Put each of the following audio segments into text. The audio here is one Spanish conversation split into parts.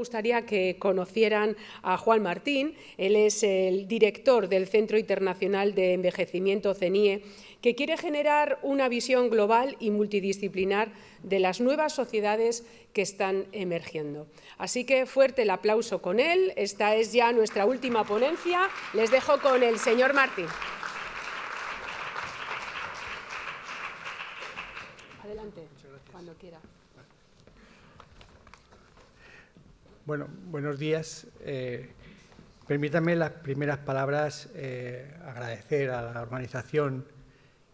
gustaría que conocieran a Juan Martín. Él es el director del Centro Internacional de Envejecimiento CENIE, que quiere generar una visión global y multidisciplinar de las nuevas sociedades que están emergiendo. Así que fuerte el aplauso con él. Esta es ya nuestra última ponencia. Les dejo con el señor Martín. Adelante, cuando quiera. Bueno, buenos días. Permítanme las primeras palabras agradecer a la organización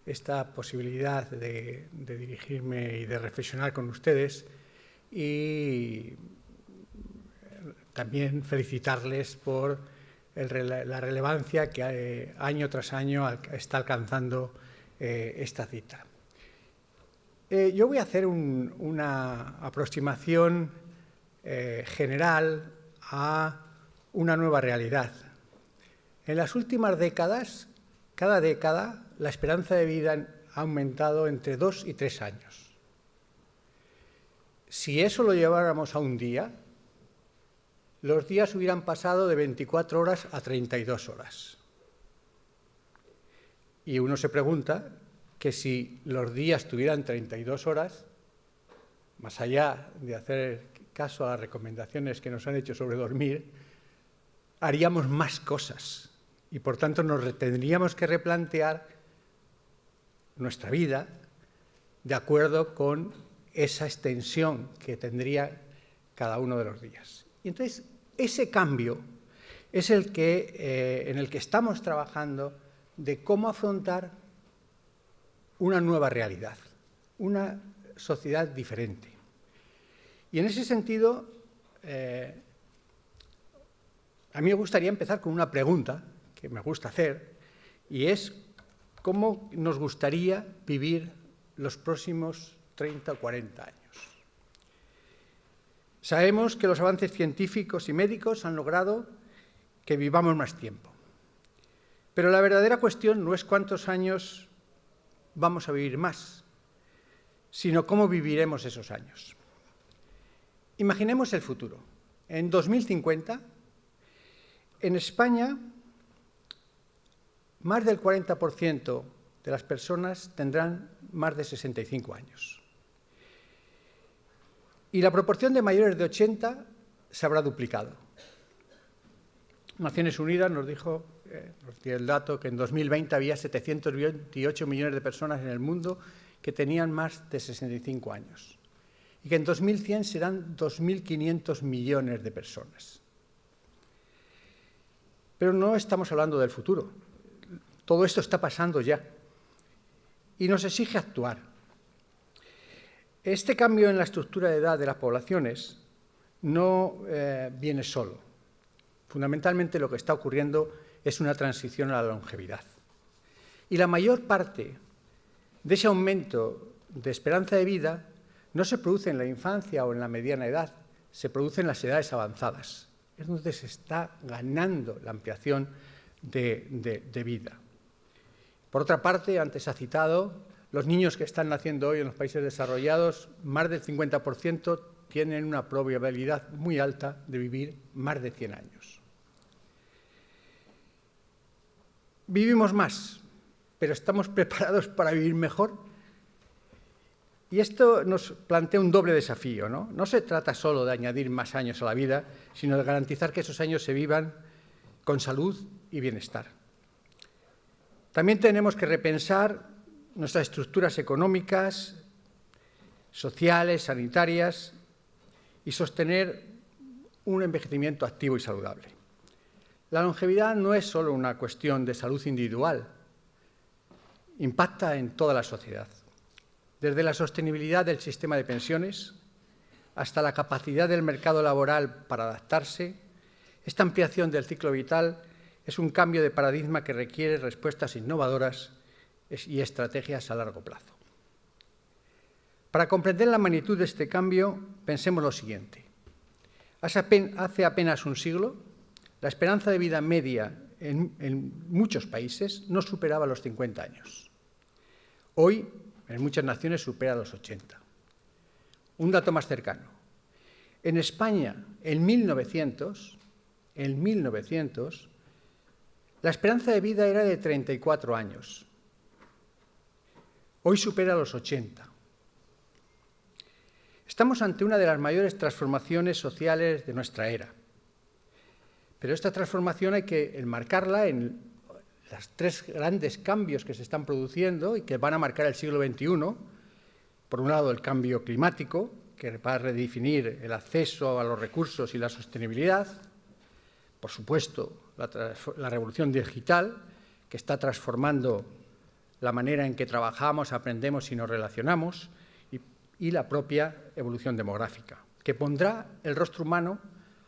esta posibilidad de dirigirme y de reflexionar con ustedes y también felicitarles por la relevancia que año tras año está alcanzando esta cita. Yo voy a hacer una aproximación general a una nueva realidad. En las últimas décadas, cada década, la esperanza de vida ha aumentado entre 2 y 3 años. Si eso lo lleváramos a un día, los días hubieran pasado de 24 horas a 32 horas. Y uno se pregunta que si los días tuvieran 32 horas, más allá de hacer caso a las recomendaciones que nos han hecho sobre dormir, haríamos más cosas y, por tanto, nos tendríamos que replantear nuestra vida de acuerdo con esa extensión que tendría cada uno de los días. Y entonces, ese cambio es el que, en el que estamos trabajando de cómo afrontar una nueva realidad, una sociedad diferente. Y en ese sentido, a mí me gustaría empezar con una pregunta que me gusta hacer, y es ¿cómo nos gustaría vivir los próximos 30 o 40 años? Sabemos que los avances científicos y médicos han logrado que vivamos más tiempo. Pero la verdadera cuestión no es cuántos años vamos a vivir más, sino cómo viviremos esos años. Imaginemos el futuro. En 2050, en España, más del 40% de las personas tendrán más de 65 años. Y la proporción de mayores de 80 se habrá duplicado. Naciones Unidas nos dio el dato que en 2020 había 728 millones de personas en el mundo que tenían más de 65 años. Y que en 2100 serán 2.500 millones de personas. Pero no estamos hablando del futuro. Todo esto está pasando ya y nos exige actuar. Este cambio en la estructura de edad de las poblaciones no viene solo. Fundamentalmente lo que está ocurriendo es una transición a la longevidad. Y la mayor parte de ese aumento de esperanza de vida no se produce en la infancia o en la mediana edad, se produce en las edades avanzadas. Es donde se está ganando la ampliación de vida. Por otra parte, antes se ha citado, los niños que están naciendo hoy en los países desarrollados, más del 50% tienen una probabilidad muy alta de vivir más de 100 años. Vivimos más, pero ¿estamos preparados para vivir mejor? Y esto nos plantea un doble desafío, ¿no? No se trata solo de añadir más años a la vida, sino de garantizar que esos años se vivan con salud y bienestar. También tenemos que repensar nuestras estructuras económicas, sociales, sanitarias y sostener un envejecimiento activo y saludable. La longevidad no es solo una cuestión de salud individual, impacta en toda la sociedad. Desde la sostenibilidad del sistema de pensiones hasta la capacidad del mercado laboral para adaptarse, esta ampliación del ciclo vital es un cambio de paradigma que requiere respuestas innovadoras y estrategias a largo plazo. Para comprender la magnitud de este cambio, pensemos lo siguiente. Hace apenas un siglo, la esperanza de vida media en muchos países no superaba los 50 años. Hoy, en muchas naciones, supera los 80. Un dato más cercano. En España, en 1900, la esperanza de vida era de 34 años. Hoy supera los 80. Estamos ante una de las mayores transformaciones sociales de nuestra era. Pero esta transformación hay que enmarcarla en los 3 grandes cambios que se están produciendo y que van a marcar el siglo XXI. Por un lado, el cambio climático, que va a redefinir el acceso a los recursos y la sostenibilidad. Por supuesto, la revolución digital, que está transformando la manera en que trabajamos, aprendemos y nos relacionamos, y la propia evolución demográfica, que pondrá el rostro humano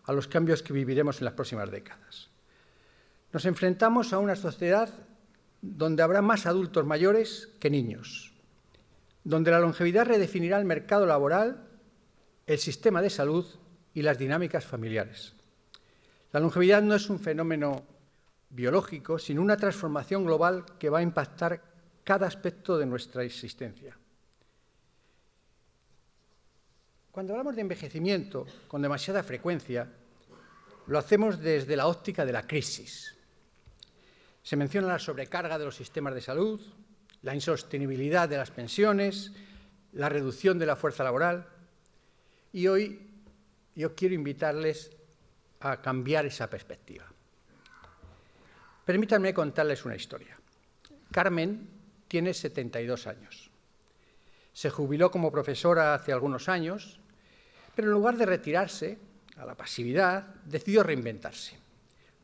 a los cambios que viviremos en las próximas décadas. Nos enfrentamos a una sociedad donde habrá más adultos mayores que niños, donde la longevidad redefinirá el mercado laboral, el sistema de salud y las dinámicas familiares. La longevidad no es un fenómeno biológico, sino una transformación global que va a impactar cada aspecto de nuestra existencia. Cuando hablamos de envejecimiento con demasiada frecuencia, lo hacemos desde la óptica de la crisis. Se menciona la sobrecarga de los sistemas de salud, la insostenibilidad de las pensiones, la reducción de la fuerza laboral. Y hoy yo quiero invitarles a cambiar esa perspectiva. Permítanme contarles una historia. Carmen tiene 72 años. Se jubiló como profesora hace algunos años, pero en lugar de retirarse a la pasividad, decidió reinventarse.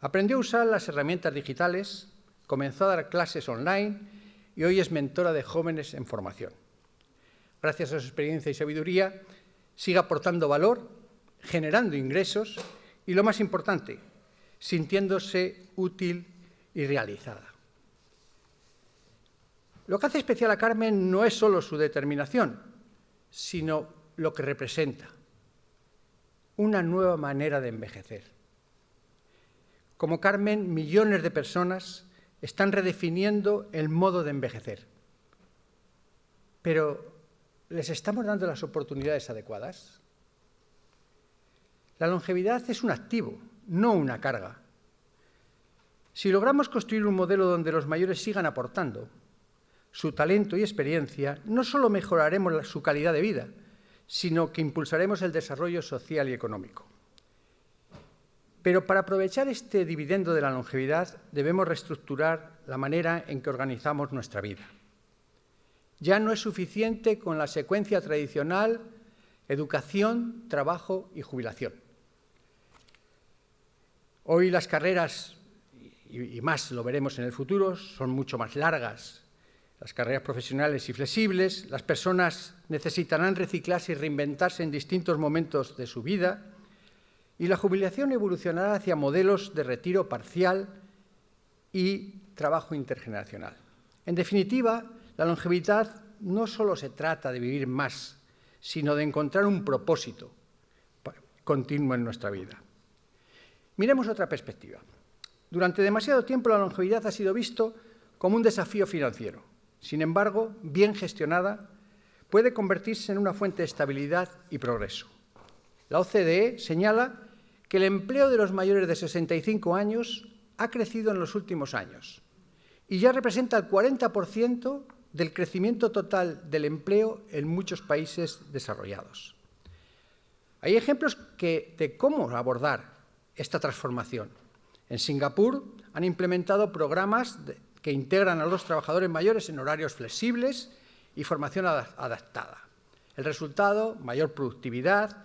Aprendió a usar las herramientas digitales, comenzó a dar clases online y hoy es mentora de jóvenes en formación. Gracias a su experiencia y sabiduría, sigue aportando valor, generando ingresos y, lo más importante, sintiéndose útil y realizada. Lo que hace especial a Carmen no es solo su determinación, sino lo que representa: una nueva manera de envejecer. Como Carmen, millones de personas están redefiniendo el modo de envejecer. Pero, ¿les estamos dando las oportunidades adecuadas? La longevidad es un activo, no una carga. Si logramos construir un modelo donde los mayores sigan aportando su talento y experiencia, no solo mejoraremos su calidad de vida, sino que impulsaremos el desarrollo social y económico. Pero para aprovechar este dividendo de la longevidad debemos reestructurar la manera en que organizamos nuestra vida. Ya no es suficiente con la secuencia tradicional: educación, trabajo y jubilación. Hoy las carreras, y más lo veremos en el futuro, son mucho más largas. Las carreras profesionales y flexibles, las personas necesitarán reciclarse y reinventarse en distintos momentos de su vida, y la jubilación evolucionará hacia modelos de retiro parcial y trabajo intergeneracional. En definitiva, la longevidad no solo se trata de vivir más, sino de encontrar un propósito continuo en nuestra vida. Miremos otra perspectiva. Durante demasiado tiempo la longevidad ha sido visto como un desafío financiero. Sin embargo, bien gestionada, puede convertirse en una fuente de estabilidad y progreso. La OCDE señala que el empleo de los mayores de 65 años ha crecido en los últimos años y ya representa el 40% del crecimiento total del empleo en muchos países desarrollados. Hay ejemplos de cómo abordar esta transformación. En Singapur han implementado programas que integran a los trabajadores mayores en horarios flexibles y formación adaptada. El resultado: mayor productividad,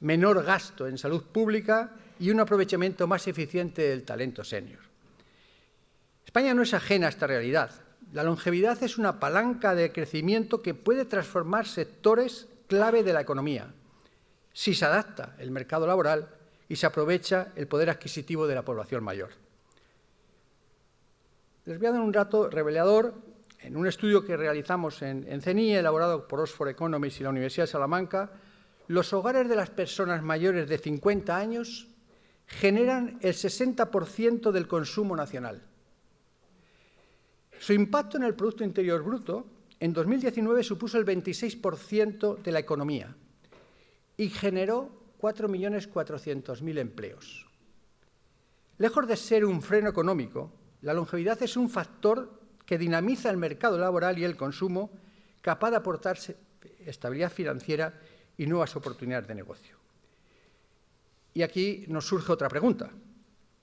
menor gasto en salud pública y un aprovechamiento más eficiente del talento senior. España no es ajena a esta realidad. La longevidad es una palanca de crecimiento que puede transformar sectores clave de la economía si se adapta el mercado laboral y se aprovecha el poder adquisitivo de la población mayor. Les voy a dar un dato revelador. En un estudio que realizamos en CENIE, elaborado por Oxford Economics y la Universidad de Salamanca, los hogares de las personas mayores de 50 años generan el 60% del consumo nacional. Su impacto en el Producto Interior Bruto en 2019 supuso el 26% de la economía y generó 4.400.000 empleos. Lejos de ser un freno económico, la longevidad es un factor que dinamiza el mercado laboral y el consumo, capaz de aportar estabilidad financiera y nuevas oportunidades de negocio. Y aquí nos surge otra pregunta.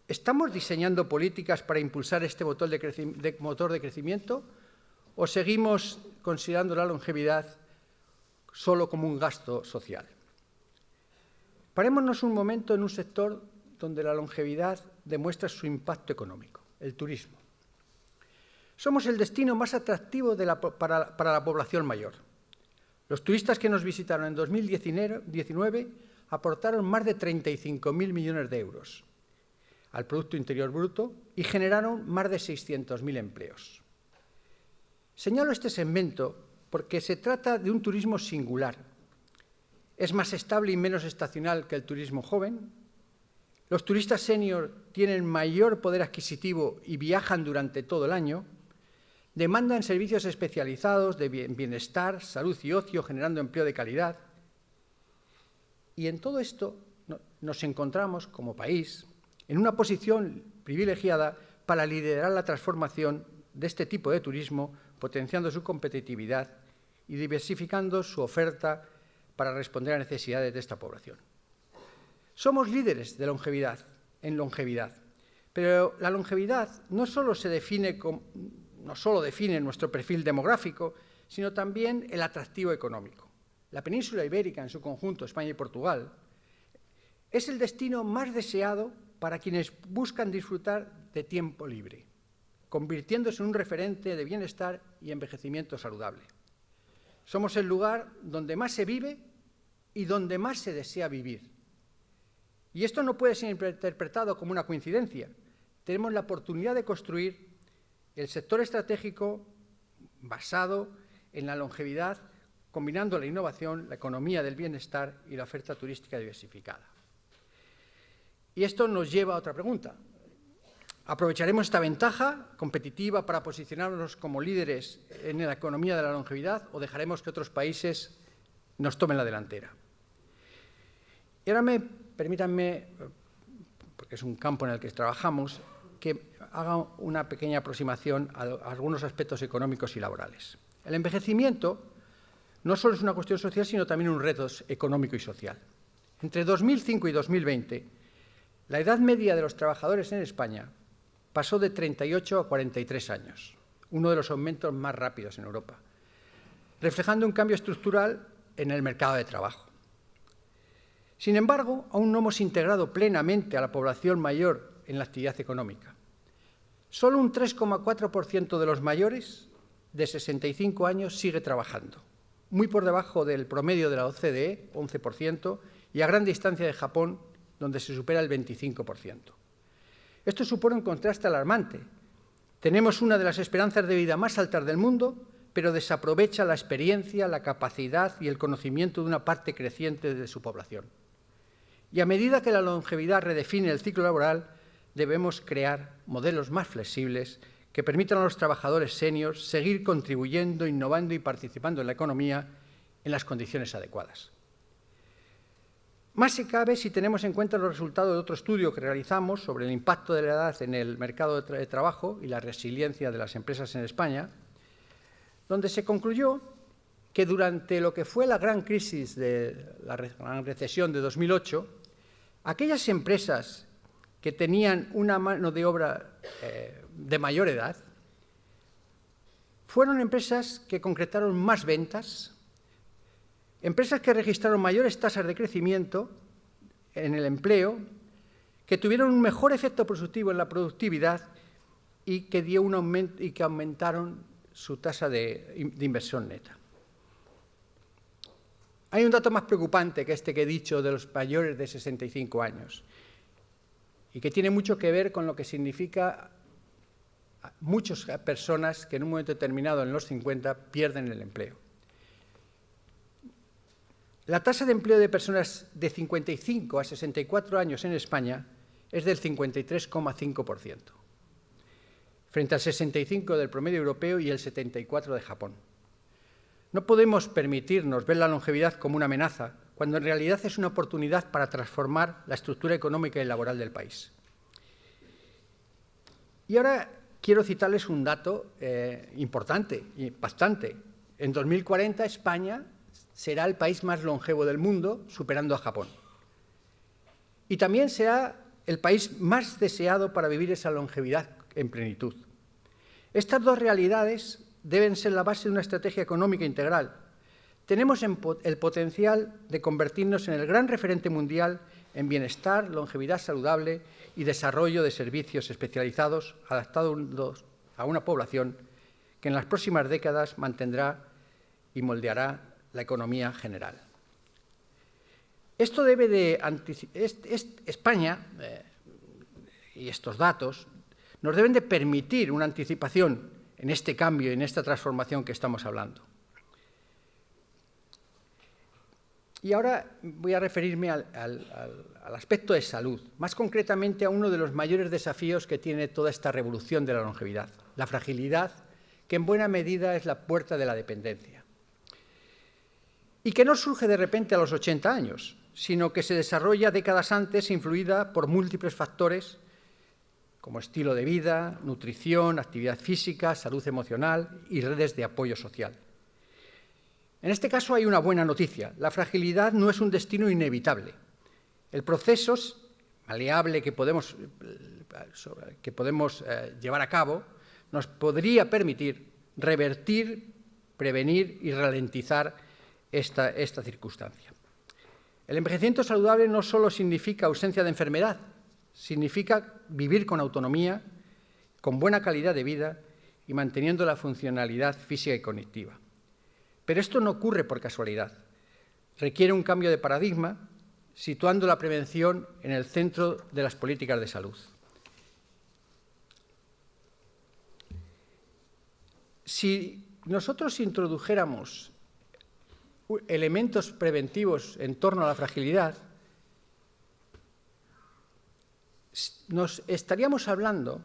¿Estamos diseñando políticas para impulsar este motor de crecimiento o seguimos considerando la longevidad solo como un gasto social? Parémonos un momento en un sector donde la longevidad demuestra su impacto económico, el turismo. Somos el destino más atractivo para la población mayor. Los turistas que nos visitaron en 2019 aportaron más de 35.000 millones de euros al Producto Interior Bruto y generaron más de 600.000 empleos. Señalo este segmento porque se trata de un turismo singular. Es más estable y menos estacional que el turismo joven. Los turistas senior tienen mayor poder adquisitivo y viajan durante todo el año. Demandan servicios especializados de bienestar, salud y ocio, generando empleo de calidad. Y en todo esto nos encontramos, como país, en una posición privilegiada para liderar la transformación de este tipo de turismo, potenciando su competitividad y diversificando su oferta para responder a necesidades de esta población. Somos líderes de longevidad, pero la longevidad no solo define nuestro perfil demográfico, sino también el atractivo económico. La península ibérica, en su conjunto, España y Portugal, es el destino más deseado para quienes buscan disfrutar de tiempo libre, convirtiéndose en un referente de bienestar y envejecimiento saludable. Somos el lugar donde más se vive y donde más se desea vivir. Y esto no puede ser interpretado como una coincidencia. Tenemos la oportunidad de construir el sector estratégico basado en la longevidad, combinando la innovación, la economía del bienestar y la oferta turística diversificada. Y esto nos lleva a otra pregunta. ¿Aprovecharemos esta ventaja competitiva para posicionarnos como líderes en la economía de la longevidad o dejaremos que otros países nos tomen la delantera? Y ahora permítanme, porque es un campo en el que trabajamos, que haga una pequeña aproximación a algunos aspectos económicos y laborales. El envejecimiento no solo es una cuestión social, sino también un reto económico y social. Entre 2005 y 2020, la edad media de los trabajadores en España pasó de 38 a 43 años, uno de los aumentos más rápidos en Europa, reflejando un cambio estructural en el mercado de trabajo. Sin embargo, aún no hemos integrado plenamente a la población mayor en la actividad económica. Solo un 3,4% de los mayores de 65 años sigue trabajando, muy por debajo del promedio de la OCDE, 11%, y a gran distancia de Japón, donde se supera el 25%. Esto supone un contraste alarmante. Tenemos una de las esperanzas de vida más altas del mundo, pero desaprovecha la experiencia, la capacidad y el conocimiento de una parte creciente de su población. Y a medida que la longevidad redefine el ciclo laboral, debemos crear modelos más flexibles que permitan a los trabajadores seniors seguir contribuyendo, innovando y participando en la economía en las condiciones adecuadas. Más si cabe si tenemos en cuenta los resultados de otro estudio que realizamos sobre el impacto de la edad en el mercado de trabajo y la resiliencia de las empresas en España, donde se concluyó que durante lo que fue la gran crisis de la gran recesión de 2008, aquellas empresas que tenían una mano de obra de mayor edad fueron empresas que concretaron más ventas, empresas que registraron mayores tasas de crecimiento en el empleo, que tuvieron un mejor efecto productivo en la productividad y que aumentaron su tasa de inversión neta. Hay un dato más preocupante que este que he dicho de los mayores de 65 años y que tiene mucho que ver con lo que significa muchas personas que en un momento determinado, en los 50, pierden el empleo. La tasa de empleo de personas de 55 a 64 años en España es del 53,5%, frente al 65% del promedio europeo y el 74% de Japón. No podemos permitirnos ver la longevidad como una amenaza, cuando en realidad es una oportunidad para transformar la estructura económica y laboral del país. Y ahora quiero citarles un dato importante, impactante. En 2040 España será el país más longevo del mundo, superando a Japón. Y también será el país más deseado para vivir esa longevidad en plenitud. Estas dos realidades deben ser la base de una estrategia económica integral. Tenemos el potencial de convertirnos en el gran referente mundial en bienestar, longevidad saludable y desarrollo de servicios especializados adaptados a una población que en las próximas décadas mantendrá y moldeará la economía general. Esto debe de España y estos datos nos deben de permitir una anticipación en este cambio y en esta transformación que estamos hablando. Y ahora voy a referirme al aspecto de salud, más concretamente a uno de los mayores desafíos que tiene toda esta revolución de la longevidad, la fragilidad, que en buena medida es la puerta de la dependencia. Y que no surge de repente a los 80 años, sino que se desarrolla décadas antes, influida por múltiples factores como estilo de vida, nutrición, actividad física, salud emocional y redes de apoyo social. En este caso hay una buena noticia. La fragilidad no es un destino inevitable. El proceso maleable que podemos llevar a cabo nos podría permitir revertir, prevenir y ralentizar esta circunstancia. El envejecimiento saludable no solo significa ausencia de enfermedad, significa vivir con autonomía, con buena calidad de vida y manteniendo la funcionalidad física y cognitiva. Pero esto no ocurre por casualidad. Requiere un cambio de paradigma, situando la prevención en el centro de las políticas de salud. Si nosotros introdujéramos elementos preventivos en torno a la fragilidad, nos estaríamos hablando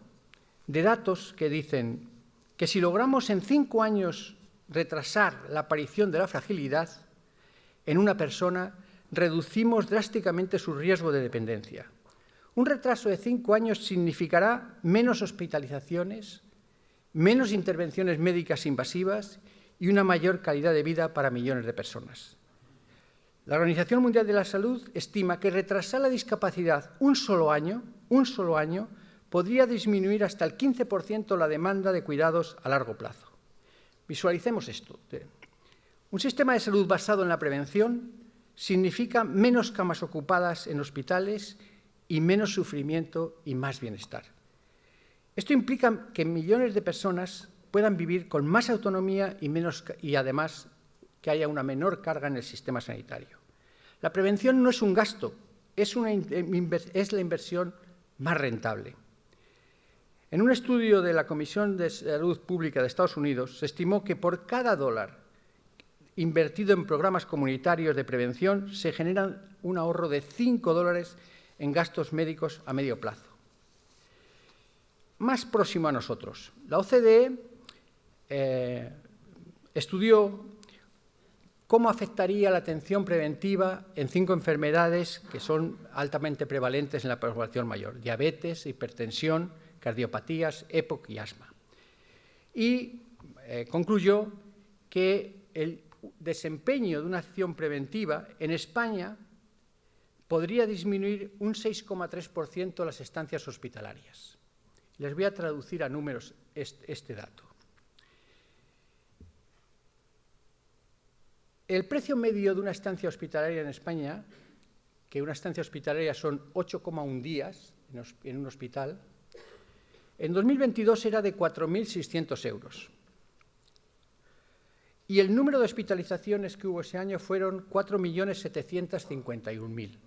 de datos que dicen que si logramos en 5 años retrasar la aparición de la fragilidad en una persona, reducimos drásticamente su riesgo de dependencia. Un retraso de 5 años significará menos hospitalizaciones, menos intervenciones médicas invasivas y una mayor calidad de vida para millones de personas. La Organización Mundial de la Salud estima que retrasar la discapacidad un solo año, podría disminuir hasta el 15% la demanda de cuidados a largo plazo. Visualicemos esto. Un sistema de salud basado en la prevención significa menos camas ocupadas en hospitales y menos sufrimiento y más bienestar. Esto implica que millones de personas puedan vivir con más autonomía y además que haya una menor carga en el sistema sanitario. La prevención no es un gasto, es la inversión más rentable. En un estudio de la Comisión de Salud Pública de Estados Unidos se estimó que por cada dólar invertido en programas comunitarios de prevención se genera un ahorro de $5 en gastos médicos a medio plazo. Más próximo a nosotros, la OCDE estudió cómo afectaría la atención preventiva en 5 enfermedades que son altamente prevalentes en la población mayor: diabetes, hipertensión, cardiopatías, EPOC y asma. Y concluyó que el desempeño de una acción preventiva en España podría disminuir un 6,3% las estancias hospitalarias. Les voy a traducir a números este dato. El precio medio de una estancia hospitalaria en España, que una estancia hospitalaria son 8,1 días en un hospital, en 2022 era de 4.600 euros. Y el número de hospitalizaciones que hubo ese año fueron 4.751.000.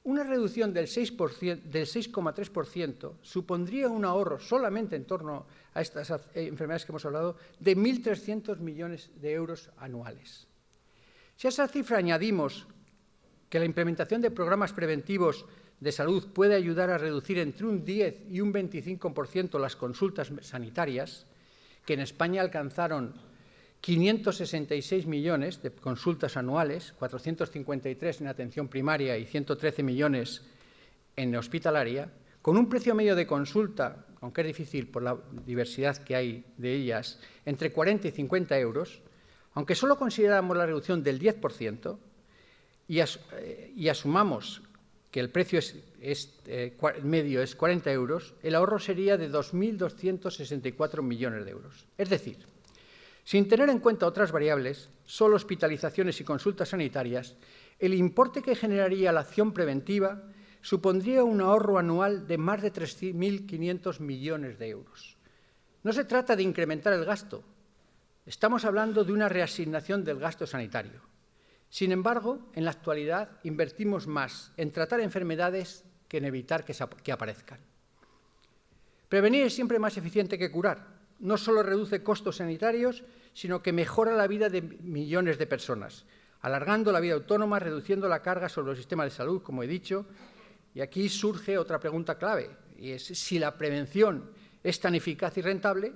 Una reducción del 6,3% supondría un ahorro solamente en torno a estas enfermedades que hemos hablado de 1.300 millones de euros anuales. Si a esa cifra añadimos que la implementación de programas preventivos de salud puede ayudar a reducir entre un 10 y un 25% las consultas sanitarias, que en España alcanzaron 566 millones de consultas anuales, 453 en atención primaria y 113 millones en hospitalaria, con un precio medio de consulta, aunque es difícil por la diversidad que hay de ellas, entre 40 y 50 euros, aunque solo consideramos la reducción del 10% y asumamos que el precio medio es 40 euros, el ahorro sería de 2.264 millones de euros. Es decir, sin tener en cuenta otras variables, solo hospitalizaciones y consultas sanitarias, el importe que generaría la acción preventiva supondría un ahorro anual de más de 3.500 millones de euros. No se trata de incrementar el gasto, estamos hablando de una reasignación del gasto sanitario. Sin embargo, en la actualidad invertimos más en tratar enfermedades que en evitar que aparezcan. Prevenir es siempre más eficiente que curar. No solo reduce costos sanitarios, sino que mejora la vida de millones de personas, alargando la vida autónoma, reduciendo la carga sobre los sistemas de salud, como he dicho. Y aquí surge otra pregunta clave, y es si la prevención es tan eficaz y rentable,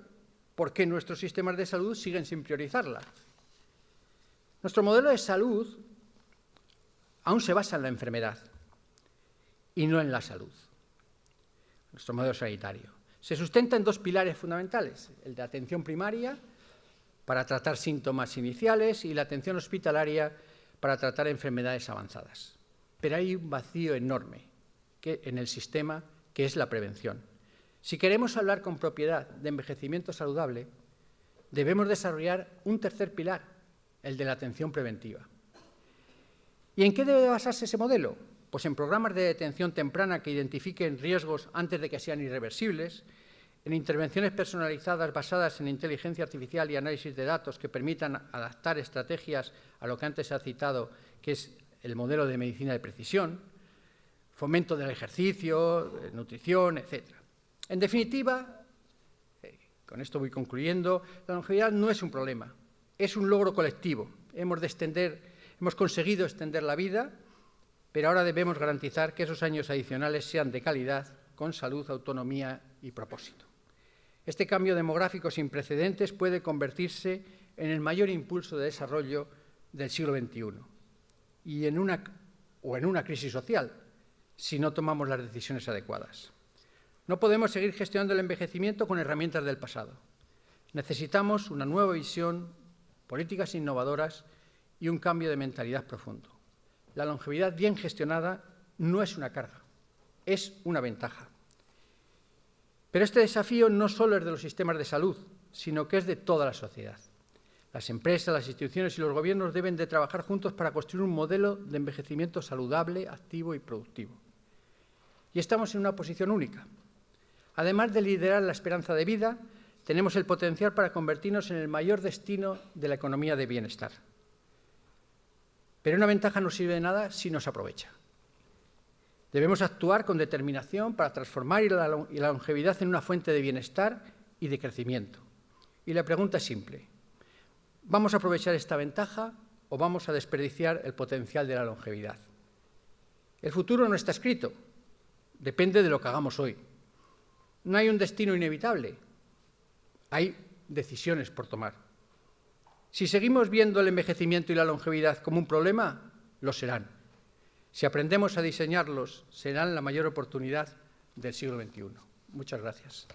¿por qué nuestros sistemas de salud siguen sin priorizarla? Nuestro modelo de salud aún se basa en la enfermedad y no en la salud. Nuestro modelo sanitario se sustenta en dos pilares fundamentales, el de atención primaria para tratar síntomas iniciales y la atención hospitalaria para tratar enfermedades avanzadas. Pero hay un vacío enorme en el sistema que es la prevención. Si queremos hablar con propiedad de envejecimiento saludable, debemos desarrollar un tercer pilar, el de la atención preventiva. ¿Y en qué debe basarse ese modelo? Pues en programas de detención temprana que identifiquen riesgos antes de que sean irreversibles, en intervenciones personalizadas basadas en inteligencia artificial y análisis de datos que permitan adaptar estrategias a lo que antes se ha citado, que es el modelo de medicina de precisión, fomento del ejercicio, nutrición, etc. En definitiva, con esto voy concluyendo, la longevidad no es un problema, es un logro colectivo. Hemos conseguido extender la vida, pero ahora debemos garantizar que esos años adicionales sean de calidad, con salud, autonomía y propósito. Este cambio demográfico sin precedentes puede convertirse en el mayor impulso de desarrollo del siglo XXI y en una crisis social, si no tomamos las decisiones adecuadas. No podemos seguir gestionando el envejecimiento con herramientas del pasado. Necesitamos una nueva visión, políticas innovadoras y un cambio de mentalidad profundo. La longevidad bien gestionada no es una carga, es una ventaja. Pero este desafío no solo es de los sistemas de salud, sino que es de toda la sociedad. Las empresas, las instituciones y los gobiernos deben de trabajar juntos para construir un modelo de envejecimiento saludable, activo y productivo. Y estamos en una posición única. Además de liderar la esperanza de vida, tenemos el potencial para convertirnos en el mayor destino de la economía de bienestar. Pero una ventaja no sirve de nada si no se aprovecha. Debemos actuar con determinación para transformar la longevidad en una fuente de bienestar y de crecimiento. Y la pregunta es simple: ¿vamos a aprovechar esta ventaja o vamos a desperdiciar el potencial de la longevidad? El futuro no está escrito, depende de lo que hagamos hoy. No hay un destino inevitable, hay decisiones por tomar. Si seguimos viendo el envejecimiento y la longevidad como un problema, lo serán. Si aprendemos a diseñarlos, serán la mayor oportunidad del siglo XXI. Muchas gracias.